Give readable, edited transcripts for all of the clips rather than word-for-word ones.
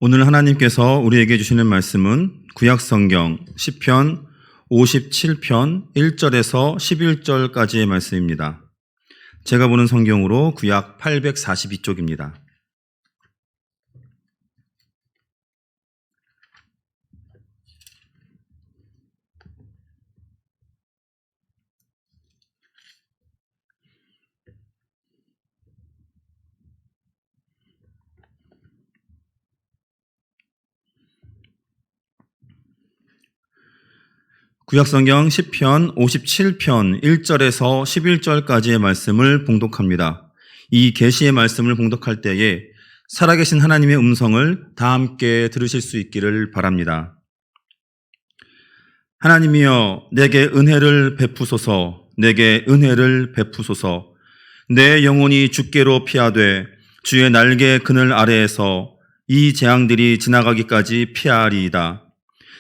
오늘 하나님께서 우리에게 주시는 말씀은 구약성경 시편 57편 1절에서 11절까지의 말씀입니다. 제가 보는 성경으로 구약 842쪽입니다. 구약성경 시편 57편 1절에서 11절까지의 말씀을 봉독합니다. 이 계시의 말씀을 봉독할 때에 살아계신 하나님의 음성을 다 함께 들으실 수 있기를 바랍니다. 하나님이여 내게 은혜를 베푸소서. 내게 은혜를 베푸소서. 내 영혼이 주께로 피하되 주의 날개 그늘 아래에서 이 재앙들이 지나가기까지 피하리이다.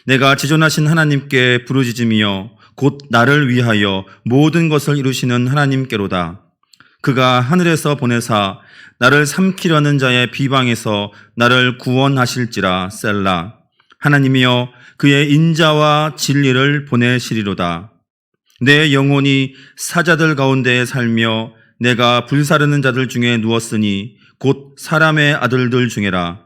내가 지존하신 하나님께 부르짖으며 곧 나를 위하여 모든 것을 이루시는 하나님께로다. 그가 하늘에서 보내사 나를 삼키려는 자의 비방에서 나를 구원하실지라. 셀라. 하나님이여 그의 인자와 진리를 보내시리로다. 내 영혼이 사자들 가운데에 살며 내가 불사르는 자들 중에 누웠으니 곧 사람의 아들들 중에라.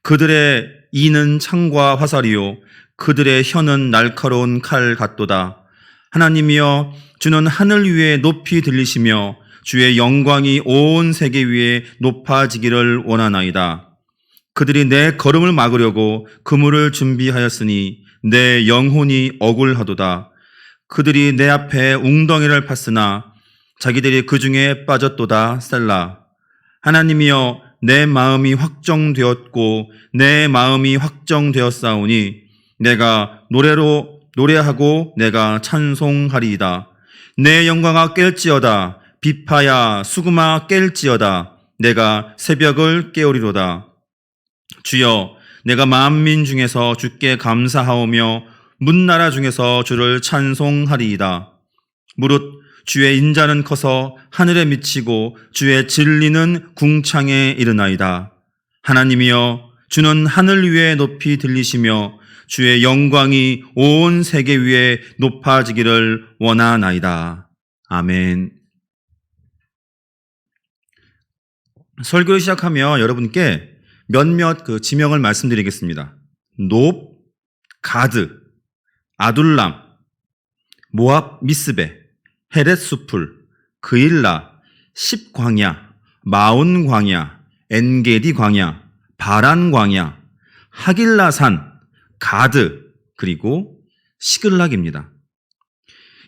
그들의 이는 창과 화살이요 그들의 혀는 날카로운 칼 같도다. 하나님이여 주는 하늘 위에 높이 들리시며 주의 영광이 온 세계 위에 높아지기를 원하나이다. 그들이 내 걸음을 막으려고 그물을 준비하였으니 내 영혼이 억울하도다. 그들이 내 앞에 웅덩이를 팠으나 자기들이 그 중에 빠졌도다. 셀라. 하나님이여 내 마음이 확정되었고 내 마음이 확정되었사오니 내가 노래하고 내가 찬송하리이다. 내 영광아 깰지어다. 비파야 수금아 깰지어다. 내가 새벽을 깨우리로다. 주여 내가 만민 중에서 주께 감사하오며 문나라 중에서 주를 찬송하리이다. 무릇 주의 인자는 커서 하늘에 미치고 주의 진리는 궁창에 이르나이다. 하나님이여 주는 하늘 위에 높이 들리시며 주의 영광이 온 세계 위에 높아지기를 원하나이다. 아멘. 설교를 시작하며 여러분께 몇몇 지명을 말씀드리겠습니다. 높, 가드, 아둘람, 모압 미스베, 헤렛 수풀, 그일라, 십광야, 마온 광야, 엔게디 광야, 바란 광야, 하길라산, 가드, 그리고 시글락입니다.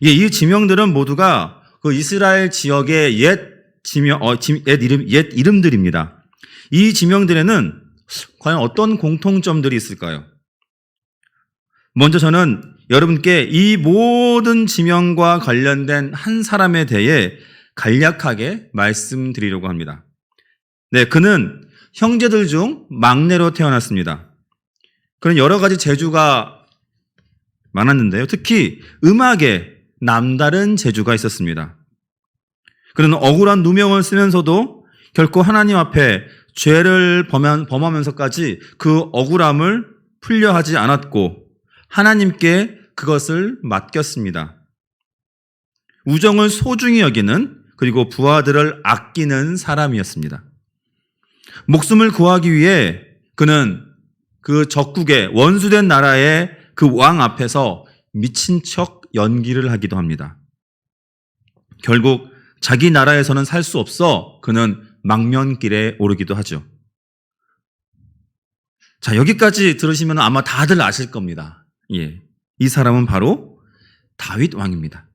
이 지명들은 모두가 그 이스라엘 지역의 옛 이름들입니다. 이 지명들에는 과연 어떤 공통점들이 있을까요? 먼저 저는 여러분께 이 모든 지명과 관련된 한 사람에 대해 간략하게 말씀드리려고 합니다. 네, 그는 형제들 중 막내로 태어났습니다. 그런 여러 가지 재주가 많았는데요. 특히 음악에 남다른 재주가 있었습니다. 그는 억울한 누명을 쓰면서도 결코 하나님 앞에 죄를 범하면서까지 그 억울함을 풀려 하지 않았고 하나님께 그것을 맡겼습니다. 우정을 소중히 여기는 그리고 부하들을 아끼는 사람이었습니다. 목숨을 구하기 위해 그는 그 적국의 원수된 나라의 그 왕 앞에서 미친 척 연기를 하기도 합니다. 결국 자기 나라에서는 살 수 없어 그는 망명길에 오르기도 하죠. 자, 여기까지 들으시면 아마 다들 아실 겁니다. 예, 이 사람은 바로 다윗 왕입니다.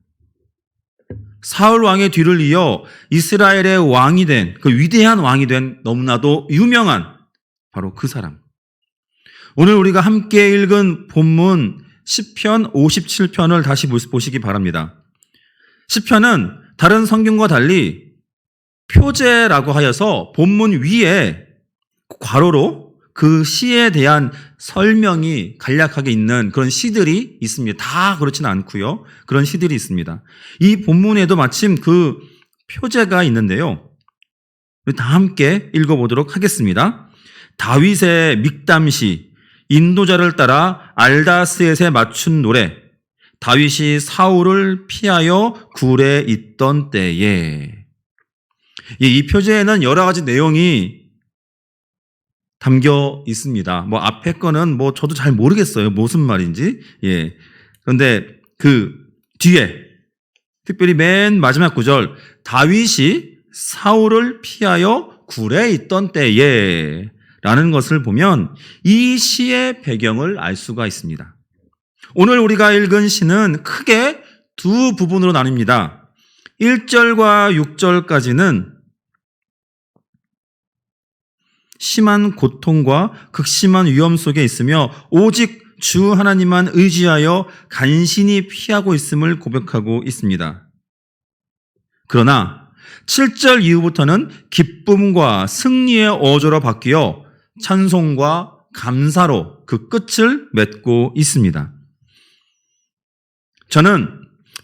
사울 왕의 뒤를 이어 이스라엘의 왕이 된 그 위대한 왕이 된 너무나도 유명한 바로 그 사람. 오늘 우리가 함께 읽은 본문 시편 57편을 다시 보시기 바랍니다. 시편은 다른 성경과 달리 표제라고 하여서 본문 위에 괄호로 그 시에 대한 설명이 간략하게 있는 그런 시들이 있습니다. 다 그렇지는 않고요. 그런 시들이 있습니다. 이 본문에도 마침 그 표제가 있는데요. 다 함께 읽어보도록 하겠습니다. 다윗의 믹담시, 인도자를 따라 알다스엣에 맞춘 노래, 다윗이 사울을 피하여 굴에 있던 때에. 이 표제에는 여러 가지 내용이 담겨 있습니다. 뭐 앞에 거는 뭐 저도 잘 모르겠어요. 무슨 말인지. 예. 그런데 그 뒤에 특별히 맨 마지막 구절, 다윗이 사울을 피하여 굴에 있던 때에 라는 것을 보면 이 시의 배경을 알 수가 있습니다. 오늘 우리가 읽은 시는 크게 두 부분으로 나뉩니다. 1절과 6절까지는 심한 고통과 극심한 위험 속에 있으며 오직 주 하나님만 의지하여 간신히 피하고 있음을 고백하고 있습니다. 그러나 7절 이후부터는 기쁨과 승리의 어조로 바뀌어 찬송과 감사로 그 끝을 맺고 있습니다. 저는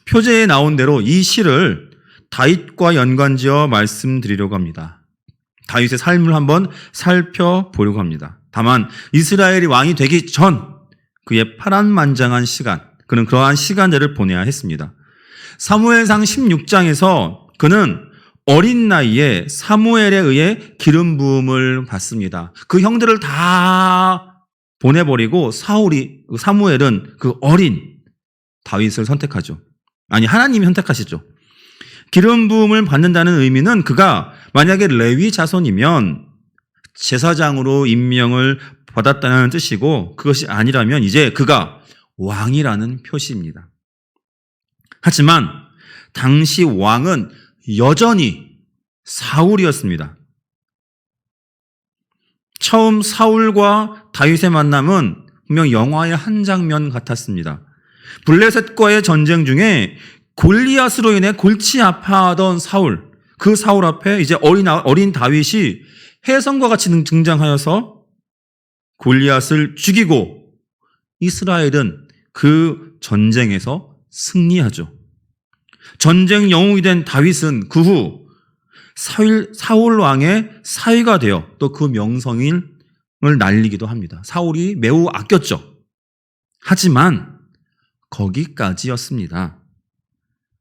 표제에 나온 대로 이 시를 다윗과 연관지어 말씀드리려고 합니다. 다윗의 삶을 한번 살펴보려고 합니다. 다만 이스라엘이 왕이 되기 전 그의 파란만장한 시간, 그는 그러한 시간들을 보내야 했습니다. 사무엘상 16장에서 그는 어린 나이에 사무엘에 의해 기름 부음을 받습니다. 그 형들을 다 보내버리고 사무엘은 그 어린 다윗을 선택하죠. 아니, 하나님이 선택하시죠. 기름 부음을 받는다는 의미는 그가 만약에 레위 자손이면 제사장으로 임명을 받았다는 뜻이고, 그것이 아니라면 이제 그가 왕이라는 표시입니다. 하지만 당시 왕은 여전히 사울이었습니다. 처음 사울과 다윗의 만남은 분명 영화의 한 장면 같았습니다. 블레셋과의 전쟁 중에 골리앗으로 인해 골치 아파하던 사울, 그 사울 앞에 이제 어린 다윗이 혜성과 같이 등장하여서 골리앗을 죽이고 이스라엘은 그 전쟁에서 승리하죠. 전쟁 영웅이 된 다윗은 그 후 사울 왕의 사위가 되어 또 그 명성을 날리기도 합니다. 사울이 매우 아꼈죠. 하지만 거기까지였습니다.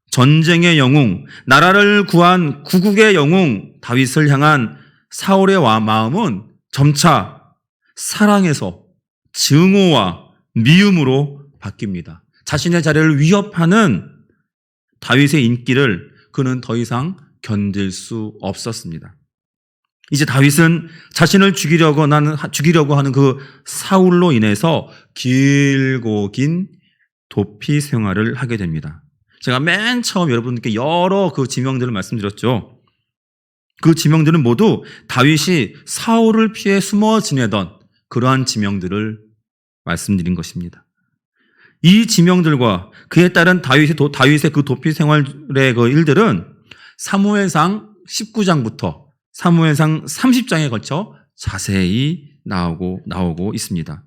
전쟁의 영웅, 나라를 구한 구국의 영웅 다윗을 향한 사울의 마음은 점차 사랑에서 증오와 미움으로 바뀝니다. 자신의 자리를 위협하는 다윗의 인기를 그는 더 이상 견딜 수 없었습니다. 이제 다윗은 자신을 죽이려고 하는 그 사울로 인해서 길고 긴 도피 생활을 하게 됩니다. 제가 맨 처음 여러분께 여러 그 지명들을 말씀드렸죠. 그 지명들은 모두 다윗이 사울을 피해 숨어 지내던 그러한 지명들을 말씀드린 것입니다. 이 지명들과 그에 따른 다윗의 그 도피 생활의 그 일들은 사무엘상 19장부터 사무엘상 30장에 걸쳐 자세히 나오고 있습니다.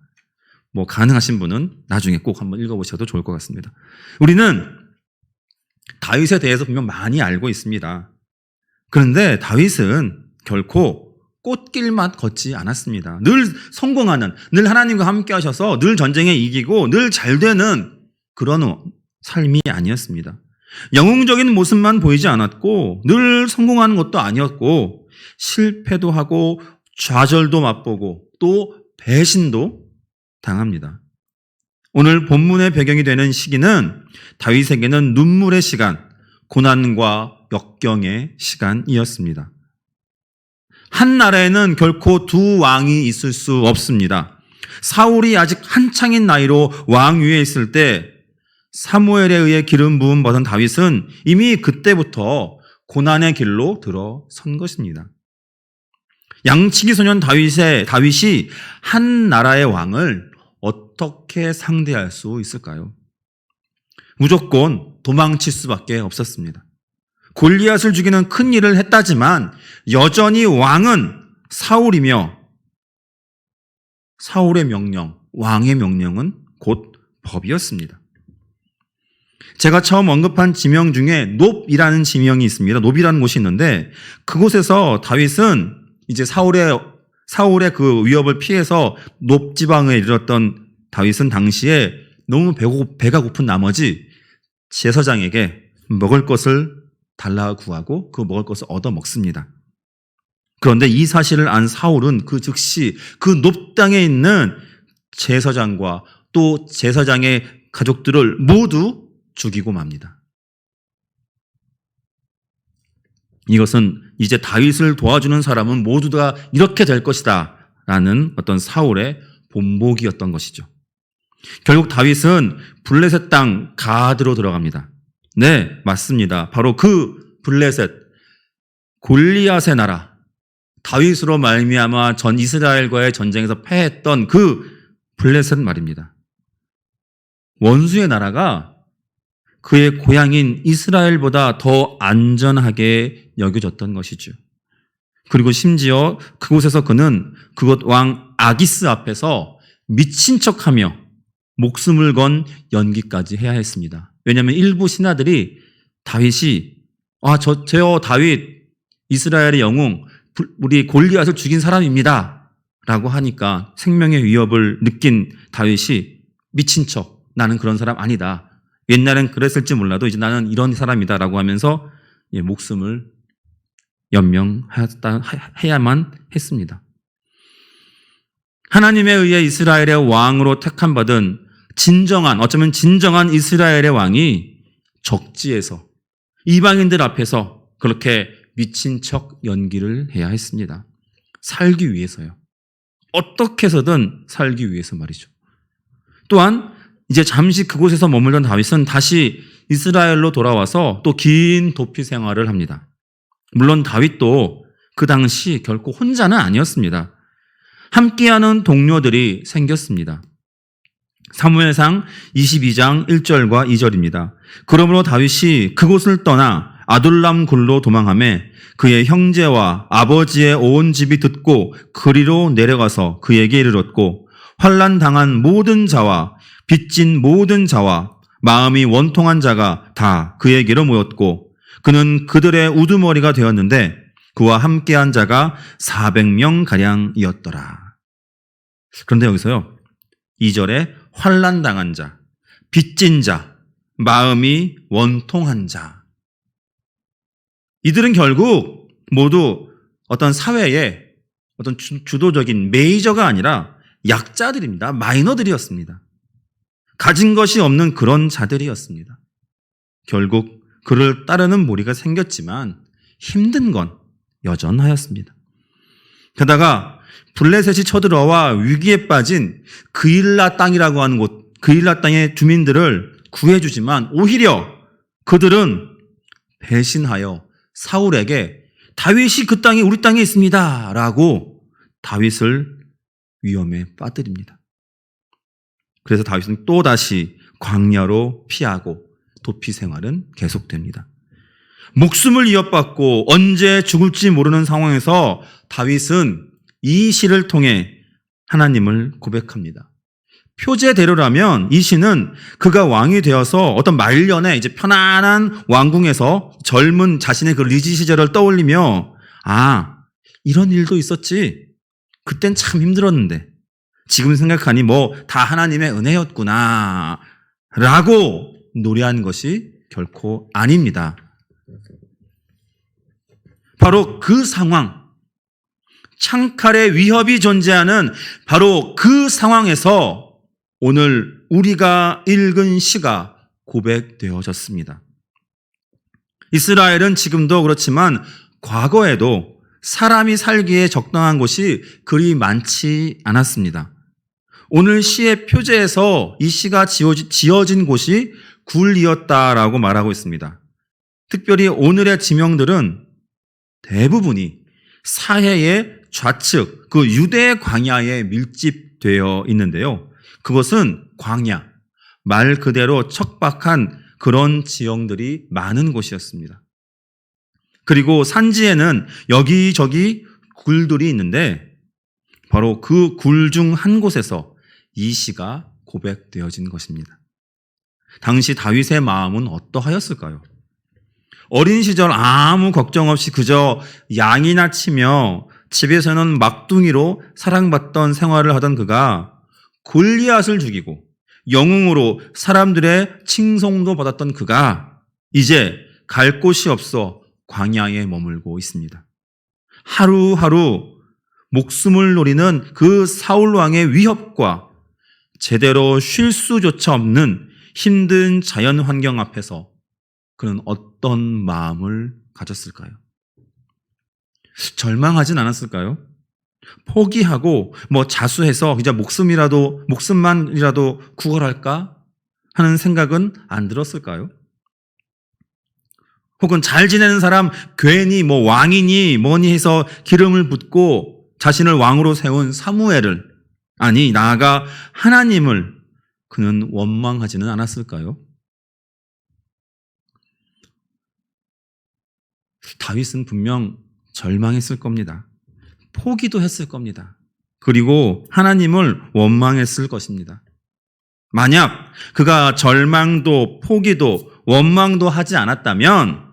뭐 가능하신 분은 나중에 꼭 한번 읽어보셔도 좋을 것 같습니다. 우리는 다윗에 대해서 분명 많이 알고 있습니다. 그런데 다윗은 결코 꽃길만 걷지 않았습니다. 늘 성공하는, 늘 하나님과 함께 하셔서 늘 전쟁에 이기고 늘 잘되는 그런 삶이 아니었습니다. 영웅적인 모습만 보이지 않았고 늘 성공하는 것도 아니었고 실패도 하고 좌절도 맛보고 또 배신도 당합니다. 오늘 본문의 배경이 되는 시기는 다윗에게는 눈물의 시간, 고난과 역경의 시간이었습니다. 한 나라에는 결코 두 왕이 있을 수 없습니다. 사울이 아직 한창인 나이로 왕위에 있을 때 사무엘에 의해 기름 부음 받은 다윗은 이미 그때부터 고난의 길로 들어선 것입니다. 양치기 소년 다윗이 한 나라의 왕을 어떻게 상대할 수 있을까요? 무조건 도망칠 수밖에 없었습니다. 골리앗을 죽이는 큰 일을 했다지만 여전히 왕은 사울이며 사울의 명령, 왕의 명령은 곧 법이었습니다. 제가 처음 언급한 지명 중에 놉이라는 지명이 있습니다. 놉이라는 곳이 있는데 그곳에서 다윗은 이제 사울의 사울의 그 위협을 피해서 높지방에 이르렀던 다윗은 당시에 너무 배가 고픈 나머지 제사장에게 먹을 것을 달라 구하고 그 먹을 것을 얻어 먹습니다. 그런데 이 사실을 안 사울은 그 즉시 그 높당에 있는 제사장과 또 제사장의 가족들을 모두 죽이고 맙니다. 이것은 이제 다윗을 도와주는 사람은 모두 다 이렇게 될 것이다 라는 어떤 사울의 본보기였던 것이죠. 결국 다윗은 블레셋 땅 가드로 들어갑니다. 네, 맞습니다. 바로 그 블레셋, 골리앗의 나라, 다윗으로 말미암아 전 이스라엘과의 전쟁에서 패했던 그 블레셋 말입니다. 원수의 나라가 그의 고향인 이스라엘보다 더 안전하게 여겨졌던 것이죠. 그리고 심지어 그곳에서 그는 그곳 왕 아기스 앞에서 미친 척하며 목숨을 건 연기까지 해야 했습니다. 왜냐하면 일부 신하들이 다윗이 저요 다윗 이스라엘의 영웅 우리 골리앗을 죽인 사람입니다 라고 하니까 생명의 위협을 느낀 다윗이 미친 척 나는 그런 사람 아니다. 옛날엔 그랬을지 몰라도 이제 나는 이런 사람이다 라고 하면서 목숨을 연명해야만 했습니다. 하나님에 의해 이스라엘의 왕으로 택함받은 어쩌면 진정한 이스라엘의 왕이 적지에서 이방인들 앞에서 그렇게 미친 척 연기를 해야 했습니다. 살기 위해서요. 어떻게 해서든 살기 위해서 말이죠. 또한 이제 잠시 그곳에서 머물던 다윗은 다시 이스라엘로 돌아와서 또 긴 도피 생활을 합니다. 물론 다윗도 그 당시 결코 혼자는 아니었습니다. 함께하는 동료들이 생겼습니다. 사무엘상 22장 1절과 2절입니다. 그러므로 다윗이 그곳을 떠나 아둘람 굴로 도망하매 그의 형제와 아버지의 온 집이 듣고 그리로 내려가서 그에게 이르렀고 환난 당한 모든 자와 빚진 모든 자와 마음이 원통한 자가 다 그에게로 모였고 그는 그들의 우두머리가 되었는데 그와 함께한 자가 400명 가량이었더라. 그런데 여기서요 2절에 환난 당한 자, 빚진 자, 마음이 원통한 자, 이들은 결국 모두 어떤 사회의 어떤 주도적인 메이저가 아니라 약자들입니다. 마이너들이었습니다. 가진 것이 없는 그런 자들이었습니다. 결국 그를 따르는 무리가 생겼지만 힘든 건 여전하였습니다. 게다가 블레셋이 쳐들어와 위기에 빠진 그일라 땅이라고 하는 곳, 그일라 땅의 주민들을 구해주지만 오히려 그들은 배신하여 사울에게 다윗이 그 땅이 우리 땅에 있습니다 라고 다윗을 위험에 빠뜨립니다. 그래서 다윗은 또다시 광야로 피하고 도피 생활은 계속됩니다. 목숨을 이어받고 언제 죽을지 모르는 상황에서 다윗은 이 시를 통해 하나님을 고백합니다. 표제대로라면 이 시는 그가 왕이 되어서 어떤 말년에 이제 편안한 왕궁에서 젊은 자신의 그 리지 시절을 떠올리며 이런 일도 있었지. 그땐 참 힘들었는데 지금 생각하니 다 하나님의 은혜였구나 라고 노래한 것이 결코 아닙니다. 바로 그 상황, 창칼의 위협이 존재하는 바로 그 상황에서 오늘 우리가 읽은 시가 고백되어졌습니다. 이스라엘은 지금도 그렇지만 과거에도 사람이 살기에 적당한 곳이 그리 많지 않았습니다. 오늘 시의 표제에서 이 시가 지어진 곳이 굴이었다라고 말하고 있습니다. 특별히 오늘의 지명들은 대부분이 사해의 좌측, 그 유대 광야에 밀집되어 있는데요. 그것은 광야, 말 그대로 척박한 그런 지형들이 많은 곳이었습니다. 그리고 산지에는 여기저기 굴들이 있는데 바로 그 굴 중 한 곳에서 이 시가 고백되어진 것입니다. 당시 다윗의 마음은 어떠하였을까요? 어린 시절 아무 걱정 없이 그저 양이나 치며 집에서는 막둥이로 사랑받던 생활을 하던 그가 골리앗을 죽이고 영웅으로 사람들의 칭송도 받았던 그가 이제 갈 곳이 없어 광야에 머물고 있습니다. 하루하루 목숨을 노리는 그 사울 왕의 위협과 제대로 쉴 수조차 없는 힘든 자연 환경 앞에서 그는 어떤 마음을 가졌을까요? 절망하진 않았을까요? 포기하고 자수해서 이제 목숨만이라도 구걸할까 하는 생각은 안 들었을까요? 혹은 잘 지내는 사람 괜히 왕이니 뭐니 해서 기름을 붓고 자신을 왕으로 세운 사무엘을, 아니 나아가 하나님을 그는 원망하지는 않았을까요? 다윗은 분명 절망했을 겁니다. 포기도 했을 겁니다. 그리고 하나님을 원망했을 것입니다. 만약 그가 절망도 포기도 원망도 하지 않았다면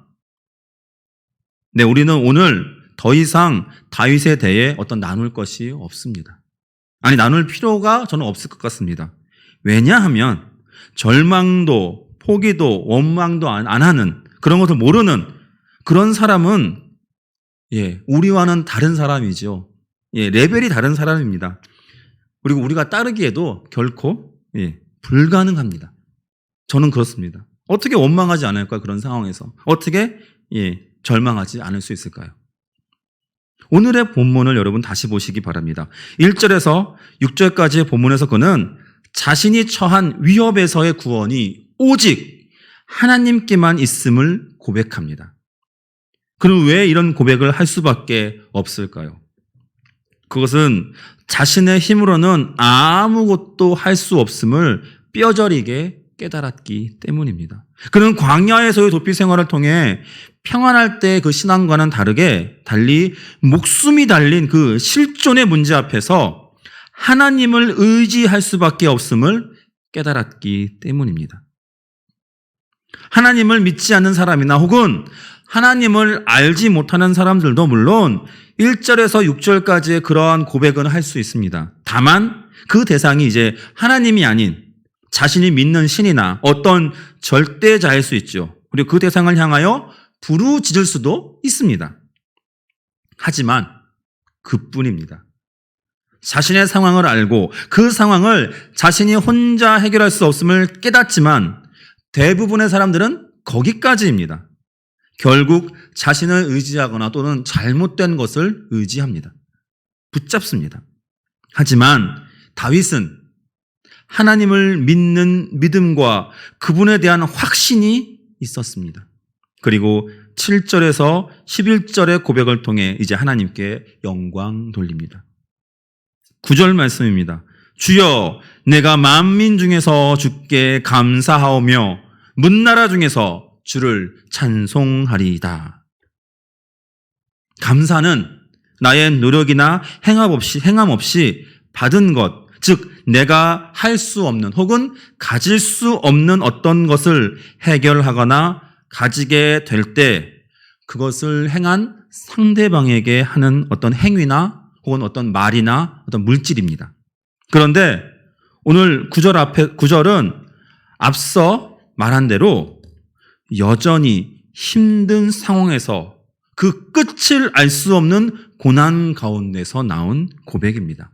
우리는 오늘 더 이상 다윗에 대해 나눌 것이 없습니다. 아니, 나눌 필요가 저는 없을 것 같습니다. 왜냐하면 절망도 포기도 원망도 안 하는, 그런 것을 모르는 그런 사람은 우리와는 다른 사람이죠. 레벨이 다른 사람입니다. 그리고 우리가 따르기에도 결코 불가능합니다. 저는 그렇습니다. 어떻게 원망하지 않을까요? 그런 상황에서 어떻게 절망하지 않을 수 있을까요? 오늘의 본문을 여러분 다시 보시기 바랍니다. 1절에서 6절까지의 본문에서 그는 자신이 처한 위협에서의 구원이 오직 하나님께만 있음을 고백합니다. 그럼 왜 이런 고백을 할 수밖에 없을까요? 그것은 자신의 힘으로는 아무것도 할 수 없음을 뼈저리게 깨달았기 때문입니다. 그는 광야에서의 도피 생활을 통해 평안할 때 그 신앙과는 달리 목숨이 달린 그 실존의 문제 앞에서 하나님을 의지할 수밖에 없음을 깨달았기 때문입니다. 하나님을 믿지 않는 사람이나 혹은 하나님을 알지 못하는 사람들도 물론 1절에서 6절까지의 그러한 고백은 할 수 있습니다. 다만 그 대상이 이제 하나님이 아닌 자신이 믿는 신이나 어떤 절대자일 수 있죠. 그리고 그 대상을 향하여 부르짖을 수도 있습니다. 하지만 그뿐입니다. 자신의 상황을 알고 그 상황을 자신이 혼자 해결할 수 없음을 깨닫지만 대부분의 사람들은 거기까지입니다. 결국 자신을 의지하거나 또는 잘못된 것을 의지합니다. 붙잡습니다. 하지만 다윗은 하나님을 믿는 믿음과 그분에 대한 확신이 있었습니다. 그리고 7절에서 11절의 고백을 통해 이제 하나님께 영광 돌립니다. 9절 말씀입니다. 주여, 내가 만민 중에서 주께 감사하오며 문나라 중에서 주를 찬송하리이다. 감사는 나의 노력이나 행함 없이 받은 것, 즉 내가 할 수 없는 혹은 가질 수 없는 어떤 것을 해결하거나 가지게 될 때 그것을 행한 상대방에게 하는 어떤 행위나 혹은 어떤 말이나 어떤 물질입니다. 그런데 오늘 9절은 앞서 말한 대로 여전히 힘든 상황에서 그 끝을 알 수 없는 고난 가운데서 나온 고백입니다.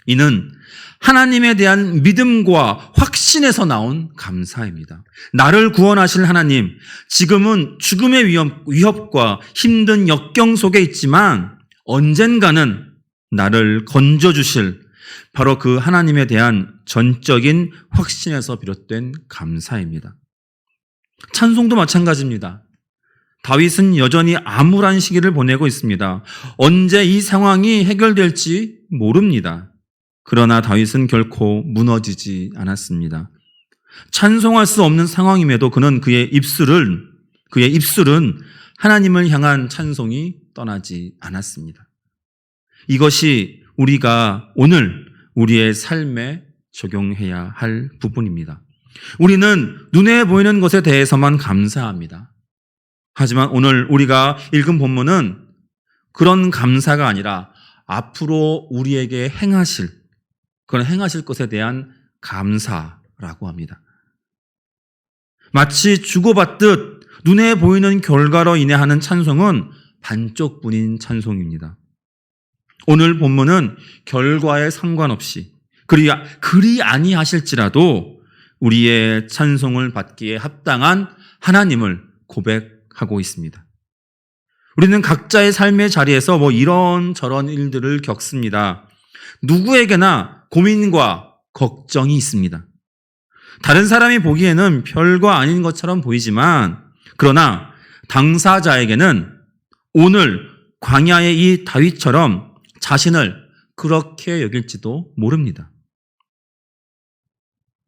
이는 하나님에 대한 믿음과 확신에서 나온 감사입니다. 나를 구원하실 하나님, 지금은 죽음의 위협과 힘든 역경 속에 있지만 언젠가는 나를 건져주실 바로 그 하나님에 대한 전적인 확신에서 비롯된 감사입니다. 찬송도 마찬가지입니다. 다윗은 여전히 암울한 시기를 보내고 있습니다. 언제 이 상황이 해결될지 모릅니다. 그러나 다윗은 결코 무너지지 않았습니다. 찬송할 수 없는 상황임에도 그는 그의 입술은 하나님을 향한 찬송이 떠나지 않았습니다. 이것이 우리가 오늘 우리의 삶에 적용해야 할 부분입니다. 우리는 눈에 보이는 것에 대해서만 감사합니다. 하지만 오늘 우리가 읽은 본문은 그런 감사가 아니라 앞으로 우리에게 그런 행하실 것에 대한 감사라고 합니다. 마치 주고받듯 눈에 보이는 결과로 인해 하는 찬송은 반쪽뿐인 찬송입니다. 오늘 본문은 결과에 상관없이 그리 아니하실지라도 우리의 찬송을 받기에 합당한 하나님을 고백하고 있습니다. 우리는 각자의 삶의 자리에서 이런저런 일들을 겪습니다. 누구에게나 고민과 걱정이 있습니다. 다른 사람이 보기에는 별거 아닌 것처럼 보이지만, 그러나 당사자에게는 오늘 광야의 이 다윗처럼 자신을 그렇게 여길지도 모릅니다.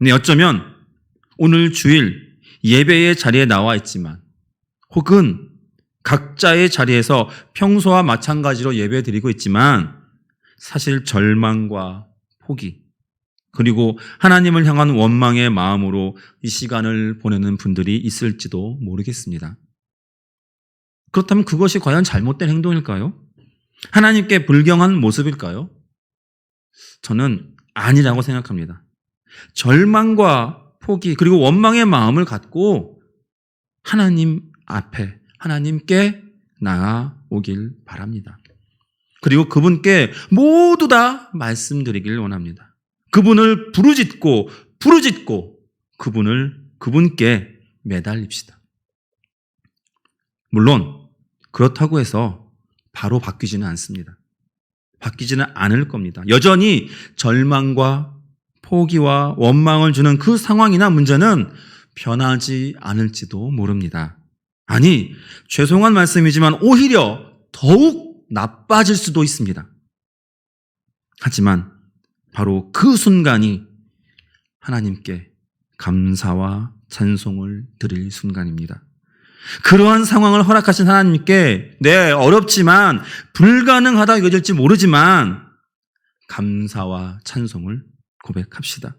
네, 어쩌면 오늘 주일 예배의 자리에 나와 있지만, 혹은 각자의 자리에서 평소와 마찬가지로 예배 드리고 있지만, 사실 절망과 포기, 그리고 하나님을 향한 원망의 마음으로 이 시간을 보내는 분들이 있을지도 모르겠습니다. 그렇다면 그것이 과연 잘못된 행동일까요? 하나님께 불경한 모습일까요? 저는 아니라고 생각합니다. 절망과 포기, 그리고 원망의 마음을 갖고 하나님 앞에, 하나님께 나아오길 바랍니다. 그리고 그분께 모두 다 말씀드리길 원합니다. 그분을 부르짖고 그분께 매달립시다. 물론 그렇다고 해서 바로 바뀌지는 않습니다. 바뀌지는 않을 겁니다. 여전히 절망과 포기와 원망을 주는 그 상황이나 문제는 변하지 않을지도 모릅니다. 아니, 죄송한 말씀이지만 오히려 더욱 나빠질 수도 있습니다. 하지만 바로 그 순간이 하나님께 감사와 찬송을 드릴 순간입니다. 그러한 상황을 허락하신 하나님께 어렵지만 불가능하다 여겨질지 모르지만 감사와 찬송을 고백합시다.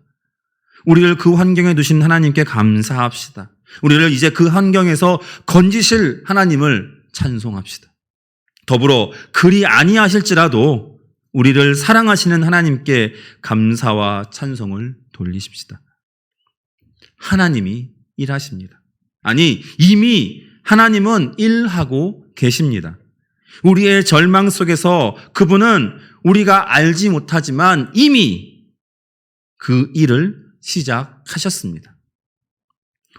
우리를 그 환경에 두신 하나님께 감사합시다. 우리를 이제 그 환경에서 건지실 하나님을 찬송합시다. 더불어 그리 아니하실지라도 우리를 사랑하시는 하나님께 감사와 찬송을 돌리십시다. 하나님이 일하십니다. 아니, 이미 하나님은 일하고 계십니다. 우리의 절망 속에서 그분은 우리가 알지 못하지만 이미 그 일을 시작하셨습니다.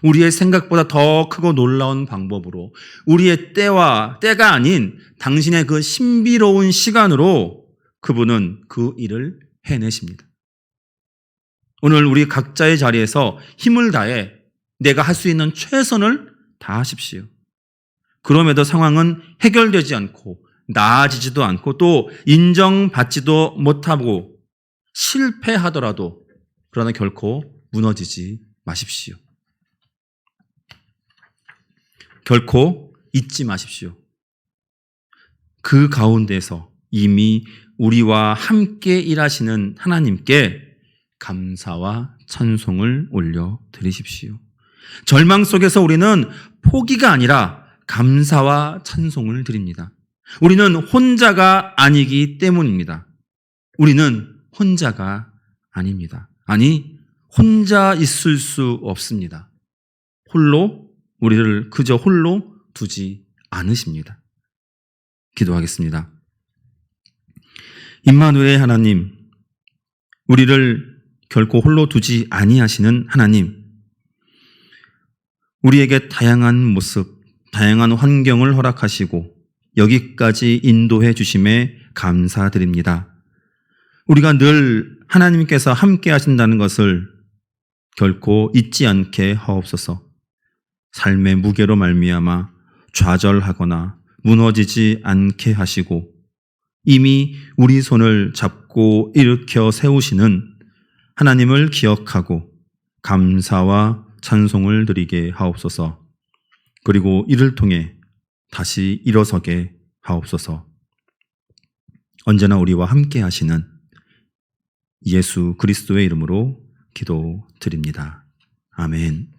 우리의 생각보다 더 크고 놀라운 방법으로 우리의 때가 아닌 당신의 그 신비로운 시간으로 그분은 그 일을 해내십니다. 오늘 우리 각자의 자리에서 힘을 다해 내가 할 수 있는 최선을 다하십시오. 그럼에도 상황은 해결되지 않고 나아지지도 않고 또 인정받지도 못하고 실패하더라도 그러나 결코 무너지지 마십시오. 결코 잊지 마십시오. 그 가운데서 이미 우리와 함께 일하시는 하나님께 감사와 찬송을 올려드리십시오. 절망 속에서 우리는 포기가 아니라 감사와 찬송을 드립니다. 우리는 혼자가 아니기 때문입니다. 우리는 혼자가 아닙니다. 아니, 혼자 있을 수 없습니다. 우리를 그저 홀로 두지 않으십니다. 기도하겠습니다. 임마누엘의 하나님, 우리를 결코 홀로 두지 아니하시는 하나님, 우리에게 다양한 모습, 다양한 환경을 허락하시고 여기까지 인도해 주심에 감사드립니다. 우리가 늘 하나님께서 함께 하신다는 것을 결코 잊지 않게 하옵소서. 삶의 무게로 말미암아 좌절하거나 무너지지 않게 하시고 이미 우리 손을 잡고 일으켜 세우시는 하나님을 기억하고 감사와 찬송을 드리게 하옵소서. 그리고 이를 통해 다시 일어서게 하옵소서. 언제나 우리와 함께 하시는 예수 그리스도의 이름으로 기도드립니다. 아멘.